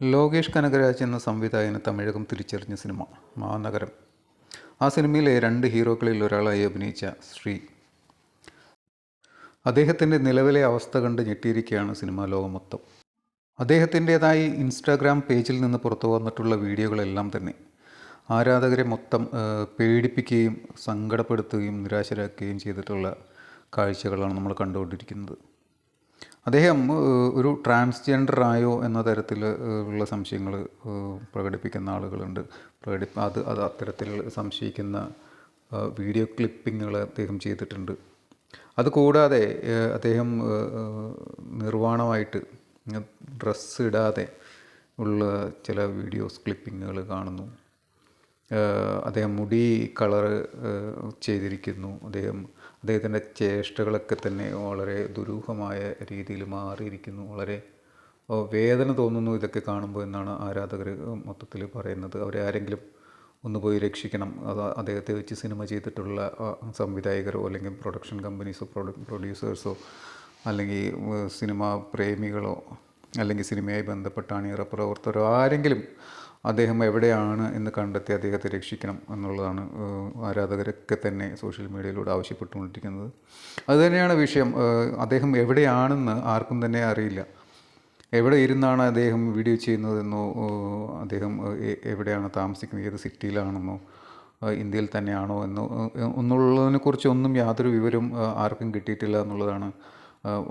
ലോകേഷ് കനകരാജ് എന്ന സംവിധായകന് തമിഴകം തിരിച്ചറിഞ്ഞ സിനിമ മാനഗരം. ആ സിനിമയിലെ 2 ഹീറോക്കളിൽ ഒരാളായി അഭിനയിച്ച ശ്രീ. അദ്ദേഹത്തിൻ്റെ നിലവിലെ അവസ്ഥ കണ്ട് ഞെട്ടിയിരിക്കുകയാണ് സിനിമാ ലോകം മൊത്തം. അദ്ദേഹത്തിൻ്റേതായി ഇൻസ്റ്റാഗ്രാം പേജിൽ നിന്ന് പുറത്തു വന്നിട്ടുള്ള വീഡിയോകളെല്ലാം തന്നെ ആരാധകരെ മൊത്തം പേടിപ്പിക്കുകയും സങ്കടപ്പെടുത്തുകയും നിരാശരാക്കുകയും ചെയ്തിട്ടുള്ള കാഴ്ചകളാണ് നമ്മൾ കണ്ടുകൊണ്ടിരിക്കുന്നത്. അദ്ദേഹം ഒരു ട്രാൻസ്ജെൻഡർ ആയോ എന്ന തരത്തിൽ ഉള്ള സംശയങ്ങൾ പ്രകടിപ്പിക്കുന്ന ആളുകളുണ്ട്. അത് അത്തരത്തിൽ സംശയിക്കുന്ന വീഡിയോ ക്ലിപ്പിങ്ങുകൾ അദ്ദേഹം ചെയ്തിട്ടുണ്ട്. അതുകൂടാതെ അദ്ദേഹം നിർവാണമായിട്ട് ഡ്രസ്സ് ഇടാതെ ഉള്ള ചില വീഡിയോസ് ക്ലിപ്പിങ്ങുകൾ കാണുന്നു. അദ്ദേഹം മുടി കളറ് ചെയ്തിരിക്കുന്നു. അദ്ദേഹത്തിൻ്റെ ചേഷ്ടകളൊക്കെ തന്നെ വളരെ ദുരൂഹമായ രീതിയിൽ മാറിയിരിക്കുന്നു. വളരെ വേദന തോന്നുന്നു ഇതൊക്കെ കാണുമ്പോൾ എന്നാണ് ആരാധകർ മൊത്തത്തിൽ പറയുന്നത്. അവരെ ആരെങ്കിലും ഒന്ന് പോയി രക്ഷിക്കണം. അദ്ദേഹത്തെ വെച്ച് സിനിമ ചെയ്തിട്ടുള്ള സംവിധായകരോ അല്ലെങ്കിൽ പ്രൊഡക്ഷൻ കമ്പനീസോ പ്രൊഡ്യൂസേഴ്സോ അല്ലെങ്കിൽ സിനിമാ പ്രേമികളോ അല്ലെങ്കിൽ സിനിമയുമായി ബന്ധപ്പെട്ട അണിയറ പ്രവർത്തകരോ ആരെങ്കിലും അദ്ദേഹം എവിടെയാണ് എന്ന് കണ്ടെത്തി അദ്ദേഹത്തെ രക്ഷിക്കണം എന്നുള്ളതാണ് ആരാധകരൊക്കെ തന്നെ സോഷ്യൽ മീഡിയയിലൂടെ ആവശ്യപ്പെട്ടുകൊണ്ടിരിക്കുന്നത്. അതുതന്നെയാണ് വിഷയം. അദ്ദേഹം എവിടെയാണെന്ന് ആർക്കും തന്നെ അറിയില്ല. എവിടെ ഇരുന്നാണ് അദ്ദേഹം വീഡിയോ ചെയ്യുന്നതെന്നോ അദ്ദേഹം എവിടെയാണ് താമസിക്കുന്നത്, ഏത് സിറ്റിയിലാണെന്നോ ഇന്ത്യയിൽ തന്നെയാണോ എന്നുള്ളതിനെക്കുറിച്ചൊന്നും യാതൊരു വിവരവും ആർക്കും കിട്ടിയിട്ടില്ല എന്നുള്ളതാണ്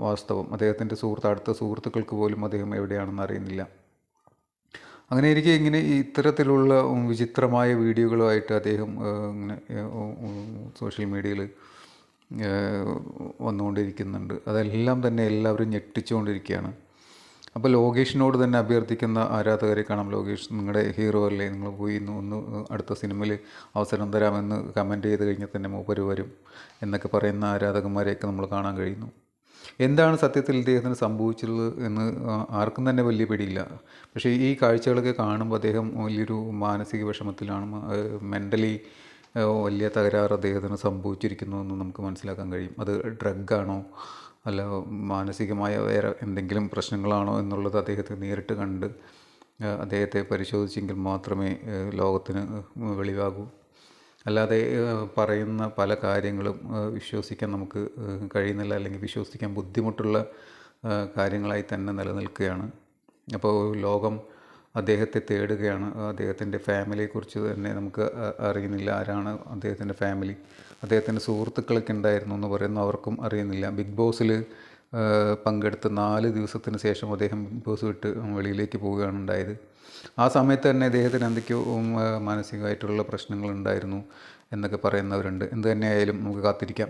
വാസ്തവം. അദ്ദേഹത്തിൻ്റെ അടുത്ത സുഹൃത്തുക്കൾക്ക് പോലും അദ്ദേഹം എവിടെയാണെന്ന് അറിയുന്നില്ല. അങ്ങനെ ഇങ്ങനെ ഇത്തരത്തിലുള്ള വിചിത്രമായ വീഡിയോകളുമായിട്ട് അദ്ദേഹം ഇങ്ങനെ സോഷ്യൽ മീഡിയയിൽ വന്നുകൊണ്ടിരിക്കുന്നുണ്ട്. അതെല്ലാം തന്നെ എല്ലാവരും ഞെട്ടിച്ചുകൊണ്ടിരിക്കുകയാണ്. അപ്പോൾ ലോകേഷിനോട് തന്നെ അഭ്യർത്ഥിക്കുന്ന ആരാധകരെ കാണാം. ലോകേഷ്, നിങ്ങളുടെ ഹീറോ അല്ലേ, നിങ്ങൾ പോയി ഒന്ന് അടുത്ത സിനിമയിൽ അവസരം തരാമെന്ന് കമൻറ്റ് ചെയ്ത് കഴിഞ്ഞാൽ തന്നെ മൂപ്പര് വരും എന്നൊക്കെ പറയുന്ന ആരാധകന്മാരെയൊക്കെ നമ്മൾ കാണാൻ കഴിയുന്നു. എന്താണ് സത്യത്തിൽ ഇദ്ദേഹത്തിന് സംഭവിച്ചത് എന്ന് ആർക്കും തന്നെ വലിയ പിടിയില്ല. പക്ഷേ ഈ കാഴ്ചകളൊക്കെ കാണുമ്പോൾ അദ്ദേഹം വലിയൊരു മാനസിക വിഷമത്തിലാണ്, മെൻ്റലി വലിയ തകരാറ് അദ്ദേഹത്തിന് സംഭവിച്ചിരിക്കുന്നു എന്ന് നമുക്ക് മനസ്സിലാക്കാൻ കഴിയും. അത് ഡ്രഗാണോ അല്ല മാനസികമായ വേറെ എന്തെങ്കിലും പ്രശ്നങ്ങളാണോ എന്നുള്ളത് അദ്ദേഹത്തെ നേരിട്ട് കണ്ട് അദ്ദേഹത്തെ പരിശോധിച്ചെങ്കിൽ മാത്രമേ ലോകത്തിന് വെളിവാകൂ. അല്ലാതെ പറയുന്ന പല കാര്യങ്ങളും വിശ്വസിക്കാൻ നമുക്ക് കഴിയുന്നില്ല, അല്ലെങ്കിൽ വിശ്വസിക്കാൻ ബുദ്ധിമുട്ടുള്ള കാര്യങ്ങളായി തന്നെ നിലനിൽക്കുകയാണ്. അപ്പോൾ ലോകം അദ്ദേഹത്തെ തേടുകയാണ്. അദ്ദേഹത്തിൻ്റെ ഫാമിലിയെക്കുറിച്ച് തന്നെ നമുക്ക് അറിയുന്നില്ല. ആരാണ് അദ്ദേഹത്തിൻ്റെ ഫാമിലി? അദ്ദേഹത്തിൻ്റെ സുഹൃത്തുക്കളൊക്കെ ഉണ്ടായിരുന്നു എന്ന് പറയുന്നു, അവർക്കും അറിയുന്നില്ല. ബിഗ് ബോസിൽ പങ്കെടുത്ത 4 ദിവസത്തിന് ശേഷം അദ്ദേഹം ബിഗ് ബോസ് വിട്ട് വെളിയിലേക്ക് പോവുകയാണ് ഉണ്ടായത്. ആ സമയത്ത് തന്നെ അദ്ദേഹത്തിന് എന്തൊക്കെയോ മാനസികമായിട്ടുള്ള പ്രശ്നങ്ങളുണ്ടായിരുന്നു എന്നൊക്കെ പറയുന്നവരുണ്ട്. എന്ത് തന്നെയായാലും നമുക്ക് കാത്തിരിക്കാം.